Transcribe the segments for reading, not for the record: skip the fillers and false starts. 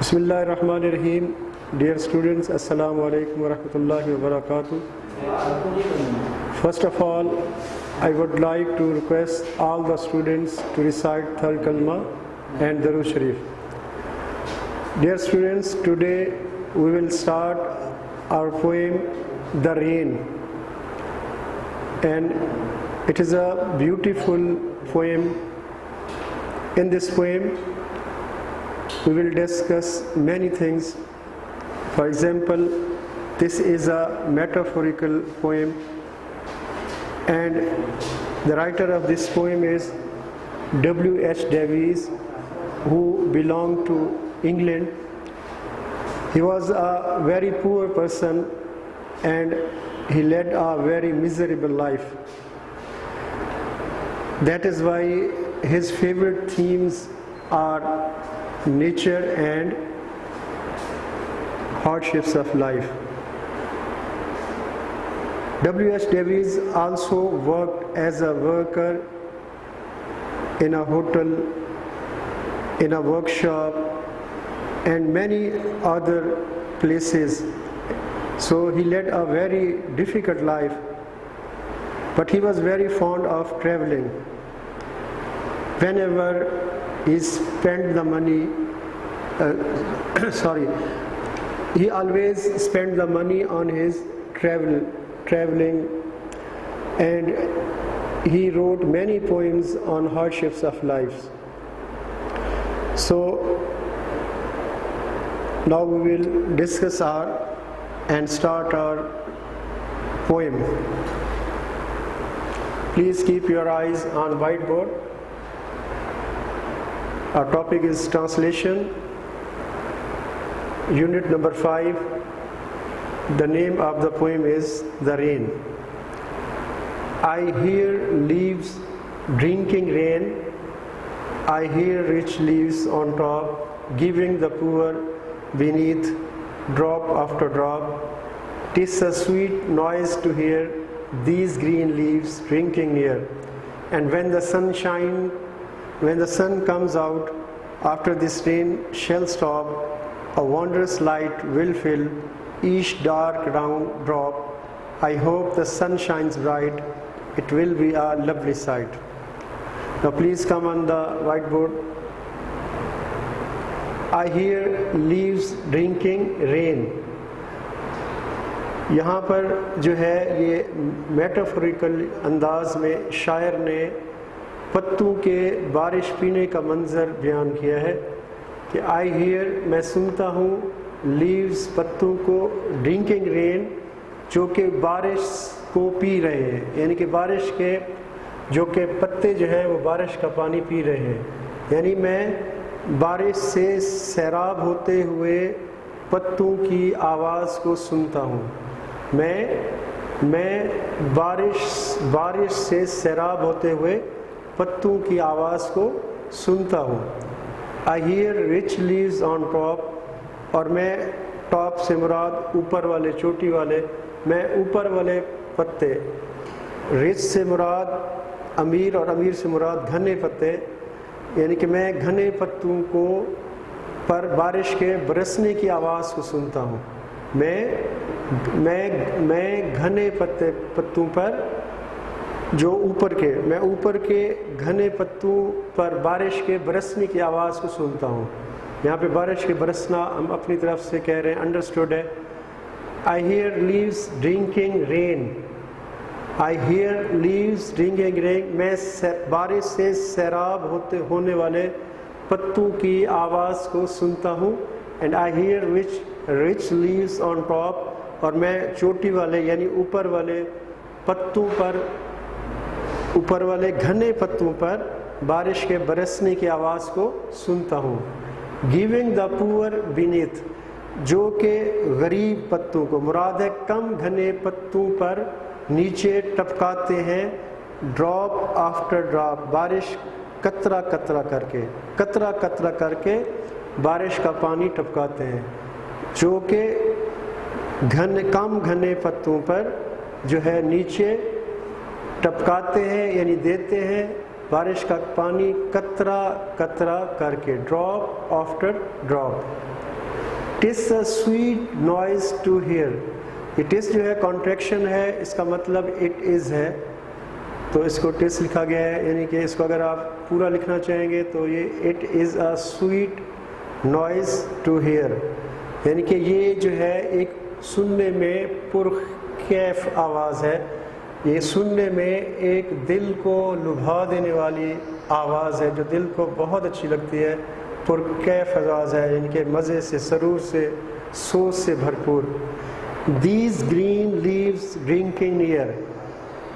Bismillahirrahmanirrahim. Dear students, Assalamu alaikum wa rahmatullahi wa barakatuh. First of all, I would like to request all the students to recite Third Kalma and Darud Sharif. Dear students, today we will start our poem, The Rain. And it is a beautiful poem. In this poem, we will discuss many things. For example, this is a metaphorical poem, and the writer of this poem is W.H. Davies, who belonged to England. He was a very poor person and he led a very miserable life. That is why his favorite themes are nature and hardships of life. W.H. Davies also worked as a worker in a hotel, in a workshop, and many other places. So he led a very difficult life, but he was very fond of traveling. Whenever he spent the money, he always spent the money on his traveling, and he wrote many poems on hardships of life. So now we will discuss and start our poem. Please keep your eyes on whiteboard. Our topic is translation, unit number 5. The name of the poem is The Rain. I hear leaves drinking rain. I hear rich leaves on top, giving the poor beneath, drop after drop. 'Tis a sweet noise to hear these green leaves drinking near. And when the sun comes out, after this rain shall stop, a wondrous light will fill each dark round drop. I hope the sun shines bright. It will be a lovely sight. Now please come on the whiteboard. I hear leaves drinking rain. یہاں پر جو ہے یہ metaphorical انداز میں شاعر نے پتوں کے بارش پینے کا منظر بیان کیا ہے کہ آئی ہیئر، میں سنتا ہوں، لیوز پتوں کو، ڈرنکنگ رین، جو کہ بارش کو پی رہے ہیں، یعنی کہ بارش کے جو کہ پتے جو ہیں وہ بارش کا پانی پی رہے ہیں. یعنی میں بارش سے سیراب ہوتے ہوئے پتوں کی آواز کو سنتا ہوں. میں بارش سے سیراب ہوتے ہوئے پتوں کی آواز کو سنتا ہوں. I hear rich leaves on top، اور میں ٹاپ سے مراد اوپر والے، چوٹی والے، میں اوپر والے پتے، رچ سے مراد امیر اور امیر سے مراد گھنے پتے، یعنی کہ میں گھنے پتوں کو پر بارش کے برسنے کی آواز کو سنتا ہوں. میں گھنے پتوں پر جو اوپر کے گھنے پتوں پر بارش کے برسنے کی آواز کو سنتا ہوں. یہاں پہ بارش کے برسنا ہم اپنی طرف سے کہہ رہے ہیں، انڈرسٹوڈ ہے. I hear leaves drinking rain. I hear leaves drinking rain. میں بارش سے سیراب ہونے والے پتوں کی آواز کو سنتا ہوں. And I hear rich leaves on top، اور میں چوٹی والے یعنی اوپر والے گھنے پتوں پر بارش کے برسنے کی آواز کو سنتا ہوں. Giving the poor beneath، جو کہ غریب پتوں کو، مراد ہے کم گھنے پتوں پر نیچے ٹپکاتے ہیں. ڈراپ آفٹر ڈراپ، بارش قطرہ قطرہ کر کے بارش کا پانی ٹپکاتے ہیں، جو کہ کم گھنے پتوں پر جو ہے نیچے ٹپکاتے ہیں، یعنی دیتے ہیں بارش کا پانی قطرہ قطرہ کر کے, drop after drop. It's a sweet noise to hear. یہ ٹس جو ہے کانٹریکشن ہے, اس کا مطلب اٹ از ہے, تو اس کو ٹس لکھا گیا ہے. یعنی کہ اس کو اگر آپ پورا لکھنا چاہیں گے تو یہ it is a sweet noise to hear, یعنی کہ یہ جو ہے ایک سننے میں پرکیف آواز ہے, یہ سننے میں ایک دل کو لبھا دینے والی آواز ہے جو دل کو بہت اچھی لگتی ہے, پرکیف آواز ہے, یعنی کہ مزے سے, سرور سے, سوز سے بھرپور. These green leaves drinking near.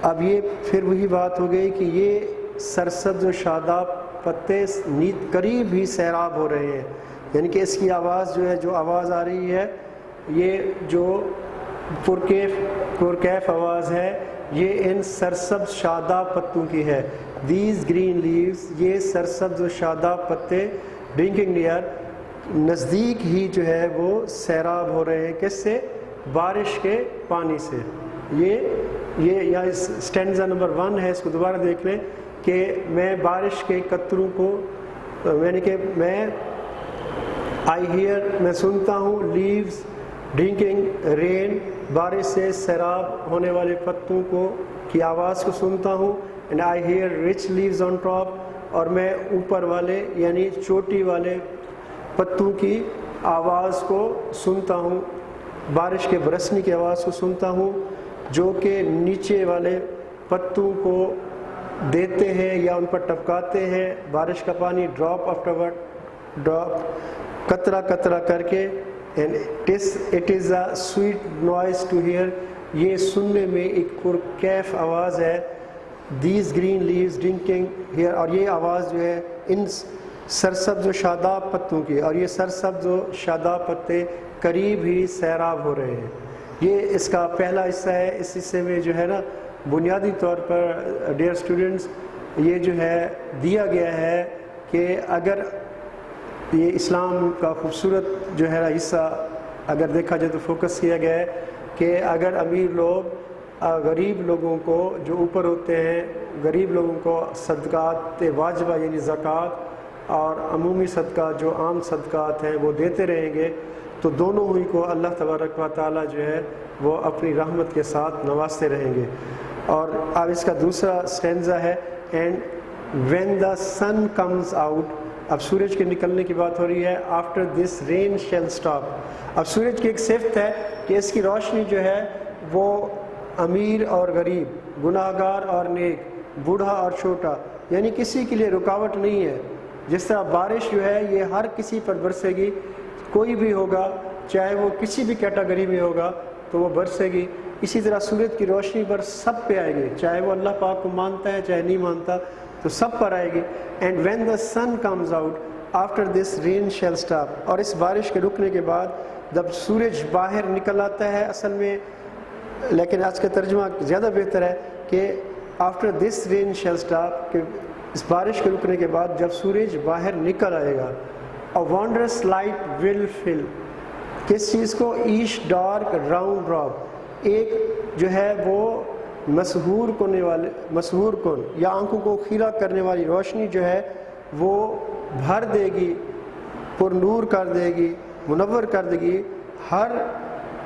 اب یہ پھر وہی بات ہو گئی کہ یہ سرسبز و شاداب پتے نیت قریب ہی سیراب ہو رہے ہیں, یعنی کہ اس کی آواز جو ہے, جو آواز آ رہی ہے, یہ جو پرکیف آواز ہے, یہ ان سرسبز شاداب پتوں کی ہے. دیز گرین لیوز, یہ سرسبز و شاداب پتے, ڈرنکنگ نیئر, نزدیک ہی جو ہے وہ سیراب ہو رہے ہیں. کس سے؟ بارش کے پانی سے. یہ یا اسٹینزا نمبر 1 ہے, اس کو دوبارہ دیکھ لیں کہ میں بارش کے قطروں کو, یعنی کہ میں آئی ہیئر, میں سنتا ہوں, لیوز ڈرنکنگ رین, بارش سے سیراب ہونے والے پتوں کو کی آواز کو سنتا ہوں. And I hear rich leaves on top, اور میں اوپر والے یعنی چوٹی والے پتوں کی آواز کو سنتا ہوں, بارش کے برسنے کی آواز کو سنتا ہوں, جو کہ نیچے والے پتوں کو دیتے ہیں یا ان پر ٹپکاتے ہیں بارش کا پانی, ڈراپ آفٹر ڈراپ, قطرہ قطرہ کر کے. And it is a sweet noise to hear, یہ سننے میں ایک پرکیف آواز ہے. These green leaves drinking here, اور یہ آواز جو ہے ان سرسبز و شاداب پتوں کی, اور یہ سرسبز و شاداب پتے قریب ہی سیراب ہو رہے ہیں. یہ اس کا پہلا حصہ ہے. اس حصے میں جو ہے نا بنیادی طور پر ڈیئر اسٹوڈنٹس یہ جو ہے دیا گیا ہے کہ اگر یہ اسلام کا خوبصورت جو ہے حصہ اگر دیکھا جائے تو فوکس کیا گیا ہے کہ اگر امیر لوگ غریب لوگوں کو جو اوپر ہوتے ہیں, غریب لوگوں کو صدقات واجبہ یعنی زکوٰۃ اور عمومی صدقات جو عام صدقات ہیں وہ دیتے رہیں گے, تو دونوں ہی کو اللہ تبارک و تعالیٰ جو ہے وہ اپنی رحمت کے ساتھ نوازتے رہیں گے. اور اب اس کا دوسرا اسٹینزا ہے, and when the sun comes out. اب سورج کے نکلنے کی بات ہو رہی ہے. After this rain shall stop. اب سورج کی ایک صفت ہے کہ اس کی روشنی جو ہے وہ امیر اور غریب, گناہ گار اور نیک, بوڑھا اور چھوٹا, یعنی کسی کے لیے رکاوٹ نہیں ہے. جس طرح بارش جو ہے یہ ہر کسی پر برسے گی, کوئی بھی ہوگا چاہے وہ کسی بھی کیٹیگری میں ہوگا تو وہ برسے گی. اسی طرح سورج کی روشنی پر سب پہ آئے گی, چاہے وہ اللہ پاک کو مانتا ہے چاہے نہیں مانتا, تو سب پر آئے گی. And when the sun comes out after this rain shall stop. اور اس بارش کے رکنے کے بعد جب سورج باہر نکل آتا ہے, اصل میں لیکن آج کا ترجمہ زیادہ بہتر ہے کہ after this rain shall stop, کہ اس بارش کے رکنے کے بعد جب سورج باہر نکل آئے گا, a wondrous light will fill. کس چیز کو؟ ایچ ڈارک راؤنڈ ڈراپ, ایک جو ہے وہ مسحور کن یا آنکھوں کو خیرہ کرنے والی روشنی جو ہے وہ بھر دے گی, پر نور کر دے گی, منور کر دے گی ہر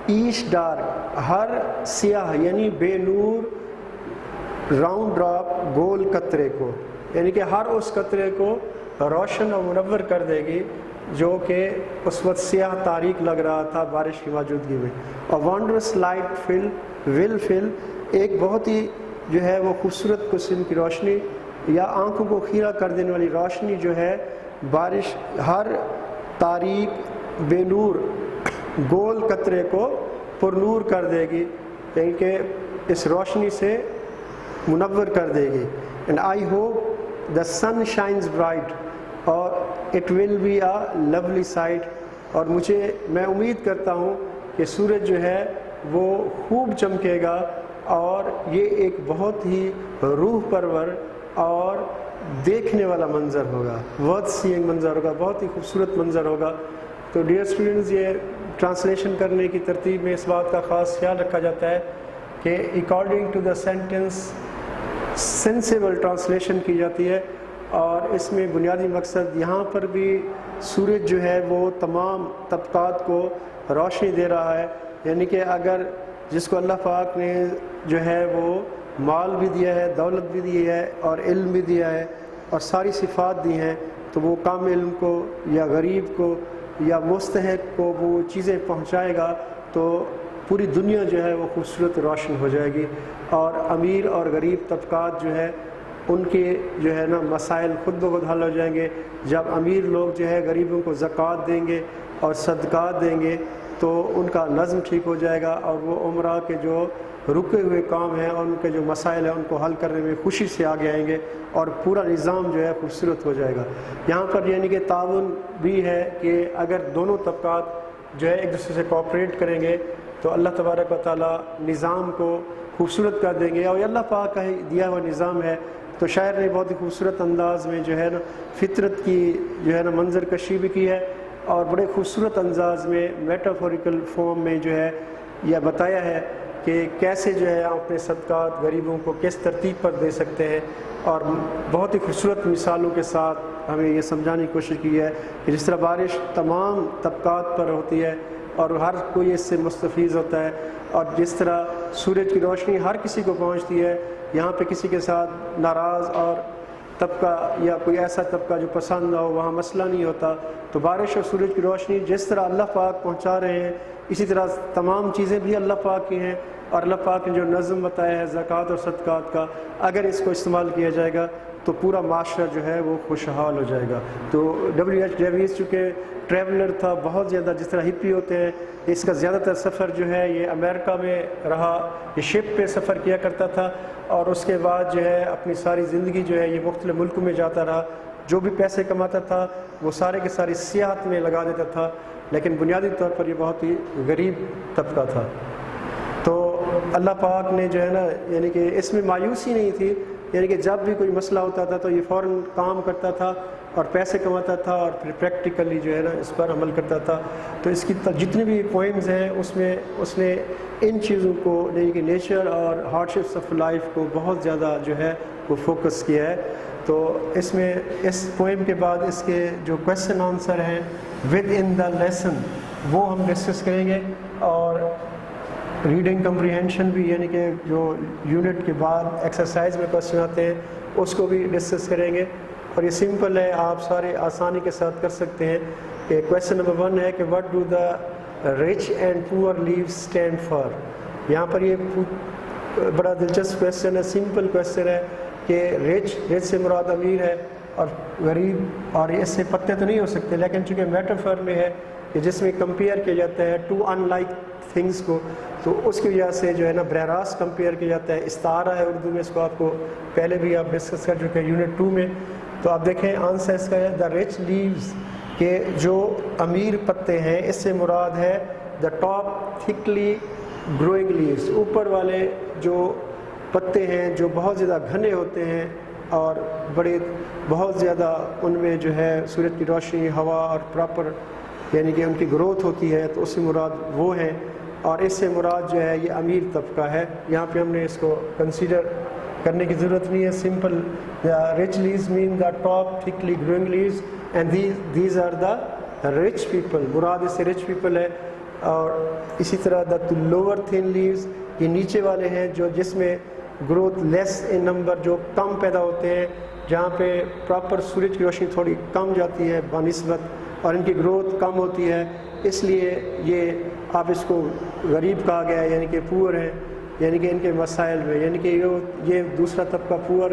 ایچ ڈارک, ہر سیاہ یعنی بے نور راؤنڈ ڈراپ گول قطرے کو, یعنی کہ ہر اس قطرے کو روشن اور منور کر دے گی جو کہ اس وقت سیاہ تاریک لگ رہا تھا بارش کی موجودگی میں. اور وانڈرس لائٹ ول فل, ایک بہت ہی جو ہے وہ خوبصورت قسم کی روشنی یا آنکھوں کو خیرہ کر دینے والی روشنی جو ہے بارش ہر تاریک بے نور گول قطرے کو پر نور کر دے گی, یعنی کہ اس روشنی سے منور کر دے گی. And I hope the sun shines bright اور it will be a lovely sight. اور میں امید کرتا ہوں کہ سورج جو ہے وہ خوب چمکے گا اور یہ ایک بہت ہی روح پرور اور دیکھنے والا منظر ہوگا, ورتھ سینگ منظر ہوگا, بہت ہی خوبصورت منظر ہوگا. تو ڈیئر اسٹوڈنٹس, یہ ٹرانسلیشن کرنے کی ترتیب میں اس بات کا خاص خیال رکھا جاتا ہے کہ according to the sentence sensible translation کی جاتی ہے، اور اس میں بنیادی مقصد یہاں پر بھی سورج جو ہے وہ تمام طبقات کو روشنی دے رہا ہے، یعنی کہ اگر جس کو اللہ پاک نے جو ہے وہ مال بھی دیا ہے، دولت بھی دی ہے، اور علم بھی دیا ہے، اور ساری صفات دی ہیں، تو وہ کم علم کو یا غریب کو یا مستحق کو وہ چیزیں پہنچائے گا تو پوری دنیا جو ہے وہ خوبصورت روشن ہو جائے گی، اور امیر اور غریب طبقات جو ہے ان کے جو ہے نا مسائل خود بخود حل ہو جائیں گے۔ جب امیر لوگ جو ہے غریبوں کو زکوٰۃ دیں گے اور صدقات دیں گے تو ان کا نظم ٹھیک ہو جائے گا، اور وہ عمرہ کے جو رکے ہوئے کام ہیں اور ان کے جو مسائل ہیں ان کو حل کرنے میں خوشی سے آگے آئیں گے، اور پورا نظام جو ہے خوبصورت ہو جائے گا۔ یہاں پر یعنی کہ تعاون بھی ہے کہ اگر دونوں طبقات جو ہے ایک دوسرے سے کوآپریٹ کریں گے تو اللہ تبارک و تعالیٰ نظام کو خوبصورت کر دیں گے، اور یہ اللہ پاک کا ہی دیا ہوا نظام ہے۔ تو شاعر نے بہت ہی خوبصورت انداز میں جو ہے نا فطرت کی جو ہے نا منظر کشی بھی کی ہے، اور بڑے خوبصورت انداز میں میٹافوریکل فارم میں جو ہے یہ بتایا ہے کہ کیسے جو ہے اپنے صدقات غریبوں کو کس ترتیب پر دے سکتے ہیں، اور بہت ہی خوبصورت مثالوں کے ساتھ ہمیں یہ سمجھانے کی کوشش کی ہے کہ جس طرح بارش تمام طبقات پر ہوتی ہے اور ہر کوئی اس سے مستفیض ہوتا ہے، اور جس طرح سورج کی روشنی ہر کسی کو پہنچتی ہے، یہاں پہ کسی کے ساتھ ناراض اور طبقہ یا کوئی ایسا طبقہ جو پسند نہ ہو وہاں مسئلہ نہیں ہوتا۔ تو بارش اور سورج کی روشنی جس طرح اللہ پاک پہنچا رہے ہیں اسی طرح تمام چیزیں بھی اللہ پاک کی ہیں، اور اللہ پاک نے جو نظم بتایا ہے زکوٰۃ اور صدقات کا، اگر اس کو استعمال کیا جائے گا تو پورا معاشرہ جو ہے وہ خوشحال ہو جائے گا۔ تو W.H. ڈیویس چونکہ ٹریولر تھا بہت زیادہ، جس طرح ہپی ہوتے ہیں، اس کا زیادہ تر سفر جو ہے یہ امریکہ میں رہا، یہ شپ پہ سفر کیا کرتا تھا، اور اس کے بعد جو ہے اپنی ساری زندگی جو ہے یہ مختلف ملکوں میں جاتا رہا، جو بھی پیسے کماتا تھا وہ سارے کے ساری سیاحت میں لگا دیتا تھا، لیکن بنیادی طور پر یہ بہت ہی غریب طبقہ تھا۔ تو اللہ پاک نے جو ہے نا یعنی کہ اس میں مایوسی نہیں تھی، یعنی کہ جب بھی کوئی مسئلہ ہوتا تھا تو یہ فوراً کام کرتا تھا اور پیسے کماتا تھا، اور پھر پریکٹیکلی جو ہے نا اس پر عمل کرتا تھا۔ تو اس کی جتنی بھی پوئمز ہیں اس میں اس نے ان چیزوں کو یعنی کہ نیچر اور ہارڈشپس آف لائف کو بہت زیادہ جو ہے وہ فوکس کیا ہے۔ تو اس میں اس پوئم کے بعد اس کے جو کویسچن آنسر ہیں ود ان دا لیسن وہ ہم ڈسکس کریں گے، اور ریڈنگ کمپریہنشن بھی یعنی کہ جو یونٹ کے بعد ایکسرسائز میں کویسچن آتے ہیں اس کو بھی ڈسکس کریں گے، اور یہ سمپل ہے، آپ سارے آسانی کے ساتھ کر سکتے ہیں۔ کہ کویسچن نمبر 1 ہے کہ what do the rich and پور لیوز اسٹینڈ فار۔ یہاں پر یہ بڑا دلچسپ کویسچن ہے، سمپل کویسچن ہے کہ رچ سے مراد امیر ہے اور غریب، اور اس سے پتے تو نہیں ہو سکتے، لیکن چونکہ میٹافر میں ہے کہ جس میں کمپیئر کیا جاتا ہے ٹو ان لائک تھنگس کو، تو اس کی وجہ سے جو ہے نا براہ راست کمپیئر کیا جاتا ہے۔ استعارہ ہے اردو میں، اس کو آپ کو پہلے بھی آپ ڈسکس کر چکے ہیں یونٹ 2 میں۔ تو آپ دیکھیں آنسر اس کا ہے دا رچ لیوز، کہ جو امیر پتے ہیں اس سے مراد ہے the top thickly growing leaves, اوپر والے جو پتے ہیں جو بہت زیادہ گھنے ہوتے ہیں اور بڑے بہت زیادہ ان میں جو ہے سورج کی روشنی، ہوا اور پراپر یعنی کہ ان کی گروتھ ہوتی ہے، تو اس سے مراد وہ ہیں، اور اس سے مراد جو ہے یہ امیر طبقہ ہے۔ یہاں پہ ہم نے اس کو کنسیڈر کرنے کی ضرورت نہیں ہے، simple rich leaves mean the top thickly growing leaves and these are the rich people, مراد اس سے رچ پیپل ہے۔ اور اسی طرح دا لوور تھن لیوز، یہ نیچے والے ہیں جو جس میں گروتھ لیس ان نمبر، جو کم پیدا ہوتے ہیں، جہاں پہ پراپر سورج کی روشنی تھوڑی کم جاتی ہے بنسبت، اور ان کی گروتھ کم ہوتی ہے، اس لیے یہ آپ اس کو غریب کہا گیا ہے، یعنی کہ پور ہیں، یعنی کہ ان کے وسائل میں، یعنی کہ یہ دوسرا طبقہ پور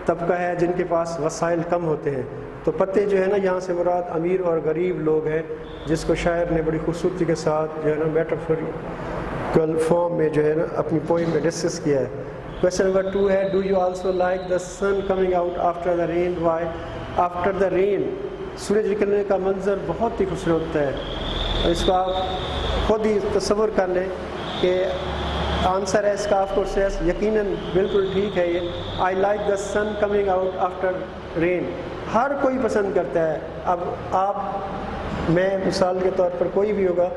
طبقہ ہے جن کے پاس وسائل کم ہوتے ہیں۔ تو پتے جو ہے نا یہاں سے مراد امیر اور غریب لوگ ہیں، جس کو شاعر نے بڑی خوبصورتی کے ساتھ جو ہے نا میٹافوریکل فارم میں جو ہے نا اپنی پوئم میں ڈسکس کیا ہے۔ کویسچن نمبر 2 ہے do you also like the sun coming out after the rain, why after the rain? سورج نکلنے کا منظر بہت ہی خوبصورت ہوتا ہے، اس کو آپ خود ہی تصور کر لیں کہ آنسر ہے اس کا آف کورس یس، یقیناً بالکل ٹھیک ہے یہ۔ I like the sun coming out after rain, ہر کوئی پسند کرتا ہے۔ اب آپ میں مثال کے طور پر کوئی بھی ہوگا،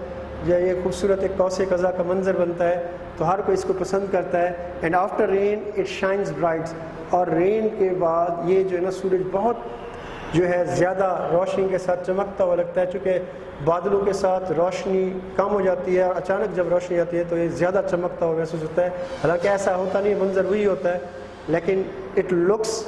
جب یہ خوبصورت ایک قوس قزح کا منظر بنتا ہے تو ہر کوئی اس کو پسند کرتا ہے۔ And after rain it shines bright, اور رین کے بعد یہ جو ہے نا سورج بہت جو ہے زیادہ روشنی کے ساتھ چمکتا ہوا لگتا ہے، چونکہ بادلوں کے ساتھ روشنی کم ہو جاتی ہے اور اچانک جب روشنی آتی ہے تو یہ زیادہ چمکتا ہوا محسوس ہوتا ہے. حالانکہ ایسا ہوتا نہیں، منظر وہی ہوتا ہے، لیکن اٹ لکس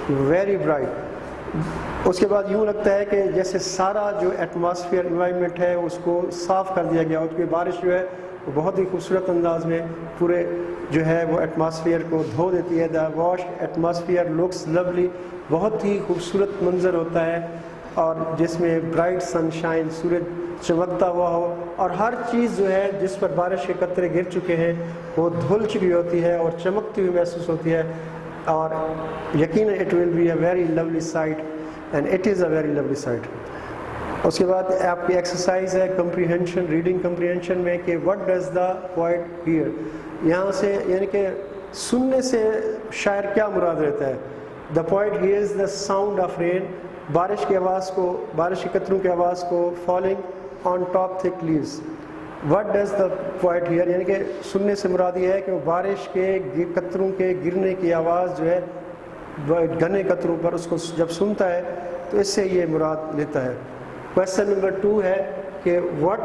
ویری برائٹ. اس کے بعد یوں لگتا ہے کہ جیسے سارا جو ایٹماسفیئر انوائرمنٹ ہے اس کو صاف کر دیا گیا ہو، کیونکہ بارش جو ہے وہ بہت ہی خوبصورت انداز میں پورے جو ہے وہ ایٹماسفیئر کو دھو دیتی ہے. دا واش ایٹماسفیئر لکس لولی، بہت ہی خوبصورت منظر ہوتا ہے، اور جس میں برائٹ سن شائن، سورج چمکتا ہوا ہو، اور ہر چیز جو ہے جس پر بارش کے قطرے گر چکے ہیں وہ دھل چکی ہوتی ہے اور چمکتی ہوئی محسوس ہوتی ہے. اور یقیناً it will be a very lovely sight, and it is a very lovely sight. اس کے بعد آپ کی ایکسرسائز ہے کمپریہنشن، ریڈنگ کمپریہنشن میں کہ what does the point here. یہاں سے یعنی کہ سننے سے شاعر کیا مراد رہتا ہے. The poet hears the sound of rain, بارش کی آواز کو، بارش کے قطروں کی آواز کو، falling on top thick leaves. What does the point here, یعنی کہ سننے سے مراد یہ ہے کہ وہ بارش کے قطروں کے گرنے کی آواز جو ہے گھنے قطروں پر، اس کو جب سنتا ہے تو اس سے یہ مراد لیتا ہے. کویشچن نمبر 2 ہے کہ what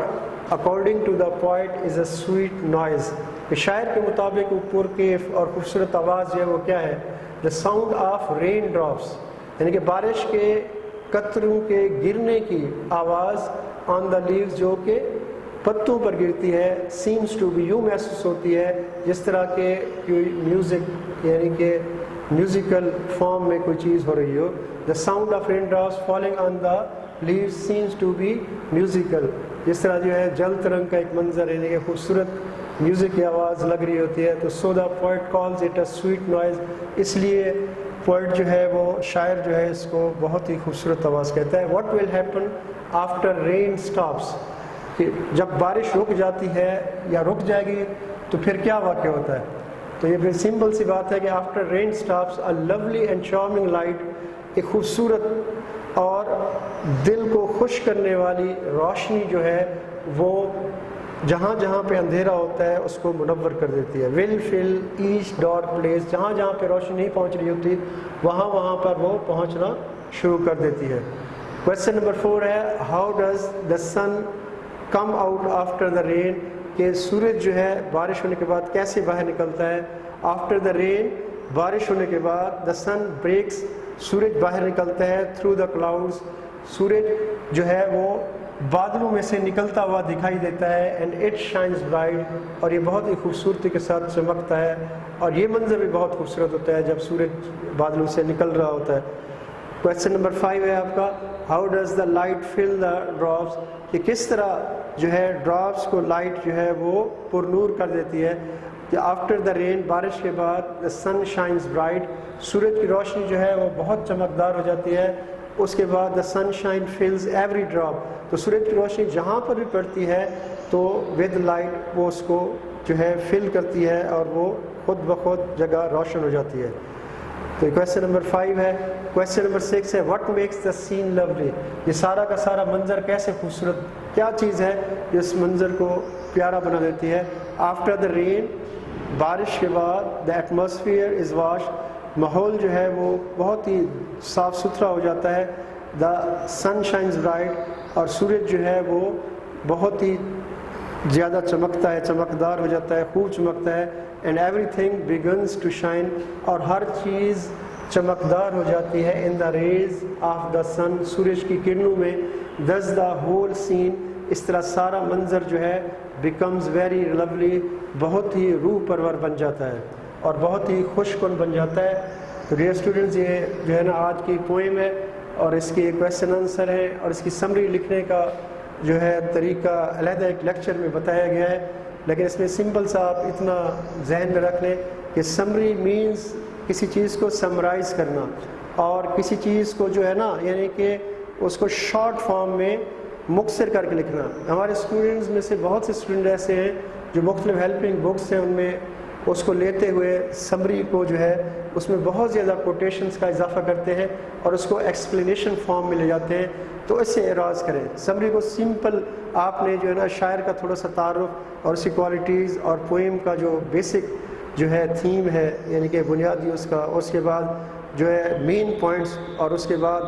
according to the point is a sweet noise, کہ شاعر کے مطابق وہ پرکیف اور خوبصورت آواز جو ہے وہ کیا ہے. The sound of rain drops, یعنی کہ بارش کے قطروں کے گرنے کی آواز آن دا لیوز، جو کہ پتوں پر گرتی ہے. سیمس ٹو بی، یوں محسوس ہوتی ہے جس طرح کے میوزک، یعنی کہ میوزیکل فارم میں کوئی چیز ہو رہی ہو. The sound of rain drops falling on the leaves seems to be musical, جس طرح جو ہے جل ترنگ کا ایک منظر ہے کہ خوبصورت میوزک کی آواز لگ رہی ہوتی ہے. تو so the poet calls it a sweet noise, اس لیے پوائٹ جو ہے وہ شاعر جو ہے اس کو بہت ہی خوبصورت آواز کہتا ہے. What will happen after rain stops, کہ جب بارش رک جاتی ہے یا رک جائے گی تو پھر کیا واقع ہوتا ہے. تو یہ پھر سمپل سی بات ہے کہ after rain stops a lovely and charming light, ایک خوبصورت اور دل کو خوش کرنے والی روشنی جو ہے وہ جہاں جہاں پہ اندھیرا ہوتا ہے اس کو منور کر دیتی ہے. ول فل ایچ ڈارک پلیس، جہاں جہاں پہ روشنی نہیں پہنچ رہی ہوتی وہاں وہاں پر وہ پہنچنا شروع کر دیتی ہے. کویشچن نمبر 4 ہے how does the sun come out after the rain, کہ سورج جو ہے بارش ہونے کے بعد کیسے باہر نکلتا ہے. آفٹر دا رین، بارش ہونے کے بعد، دا سن بریکس، سورج باہر نکلتا ہے. تھرو دا کلاؤڈز، سورج جو ہے وہ بادلوں میں سے نکلتا ہوا دکھائی دیتا ہے. اینڈ اٹ شائنز برائٹ، اور یہ بہت ہی خوبصورتی کے ساتھ چمکتا ہے، اور یہ منظر بھی بہت خوبصورت ہوتا ہے جب سورج بادلوں سے نکل رہا ہوتا ہے. کویشچن نمبر 5 ہے آپ کا how does the light fill the drops, کہ کس طرح جو ہے ڈراپس کو لائٹ جو ہے وہ پر نور کر دیتی ہے. کہ آفٹر دا رین، بارش کے بعد، دا سن شائنز برائٹ، سورج کی روشنی جو ہے وہ بہت چمکدار ہو جاتی ہے. اس کے بعد دا سن شائن فلز ایوری ڈراپ، تو سورج کی روشنی جہاں پر بھی پڑتی ہے تو ود لائٹ وہ اس کو جو ہے فل کرتی ہے اور وہ خود بخود جگہ روشن ہو جاتی ہے. تو کویشچن نمبر 5 ہے. کویشچن نمبر 6 ہے what makes the scene lovely, یہ سارا کا سارا منظر کیسے خوبصورت، کیا چیز ہے جو اس منظر کو پیارا بنا دیتی ہے. آفٹر دا رین، بارش کے بعد، دا ایٹماسفیئر از واش، ماحول جو ہے وہ بہت ہی صاف ستھرا ہو جاتا ہے. دا سن شائنز برائٹ، اور سورج جو ہے وہ بہت ہی زیادہ چمکتا ہے، چمکدار ہو جاتا ہے، خوب چمکتا ہے. And everything begins to shine, اور ہر چیز چمکدار ہو جاتی ہے. ان دا ریز آف دا سن، سورج کی کرنوں میں. دس دا ہول سین، اس طرح سارا منظر جو ہے بیکمز ویری لولی، بہت ہی روح پرور بن جاتا ہے اور بہت ہی خوش کن بن جاتا ہے. تو ڈیئر اسٹوڈنٹس، یہ جو ہے نا آج کی پوئم ہے اور اس کے کویشچن آنسر ہیں، اور اس کی سمری لکھنے کا جو ہے طریقہ علیحدہ ایک لیکچر میں بتایا گیا ہے. لیکن اس میں سمپل سا آپ اتنا ذہن میں رکھ لیں کہ سمری مینز کسی چیز کو سمرائز کرنا، اور کسی چیز کو جو ہے نا یعنی کہ اس کو شارٹ فارم میں مختصر کر کے لکھنا. ہمارے اسٹوڈنٹس میں سے بہت سے اسٹوڈنٹ ایسے ہیں جو مختلف ہیلپنگ بکس ہیں ان میں اس کو لیتے ہوئے سمری کو جو ہے اس میں بہت زیادہ کوٹیشنز کا اضافہ کرتے ہیں اور اس کو ایکسپلینیشن فارم میں لے جاتے ہیں. تو اس سے اعراض کریں. سمری کو سمپل آپ نے جو ہے نا شاعر کا تھوڑا سا تعارف اور اس کی کوالٹیز اور پوئم کا جو بیسک جو ہے تھیم ہے یعنی کہ بنیادی اس کا، اس کے بعد جو ہے مین پوائنٹس، اور اس کے بعد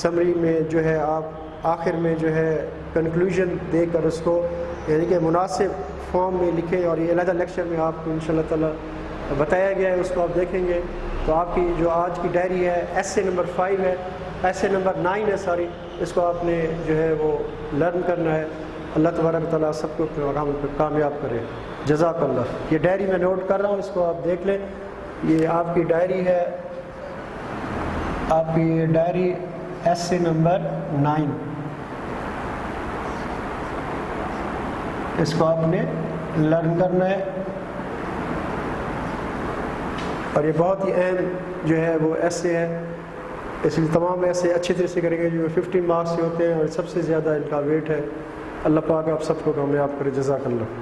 سمری میں جو ہے آپ آخر میں جو ہے کنکلوژن دے کر اس کو یعنی کہ مناسب فارم میں لکھیں، اور یہ علیحدہ لیکچر میں آپ کو انشاءاللہ تعالی بتایا گیا ہے، اس کو آپ دیکھیں گے۔ تو آپ کی جو آج کی ڈائری ہے ایسے نمبر 5 ہے، ایسے نمبر 9 ہے ساری، اس کو آپ نے جو ہے وہ لرن کرنا ہے۔ اللہ تبارک تعالیٰ سب کو اپنے مقام پہ کامیاب کرے۔ جزاک اللہ۔ یہ ڈائری میں نوٹ کر رہا ہوں، اس کو آپ دیکھ لیں۔ یہ آپ کی ڈائری ہے، آپ کی یہ ڈائری ایسے نمبر 9، اس کو آپ نے لرن کرنا ہے، اور یہ بہت ہی اہم جو ہے وہ ایسے ہے، اس لیے تمام ایسے اچھی طرح سے کریں گے جو 15 مارکس سے ہوتے ہیں، اور سب سے زیادہ ان کا ویٹ ہے۔ اللہ پاک آپ سب کو کامیاب کرے۔ جزاک اللہ۔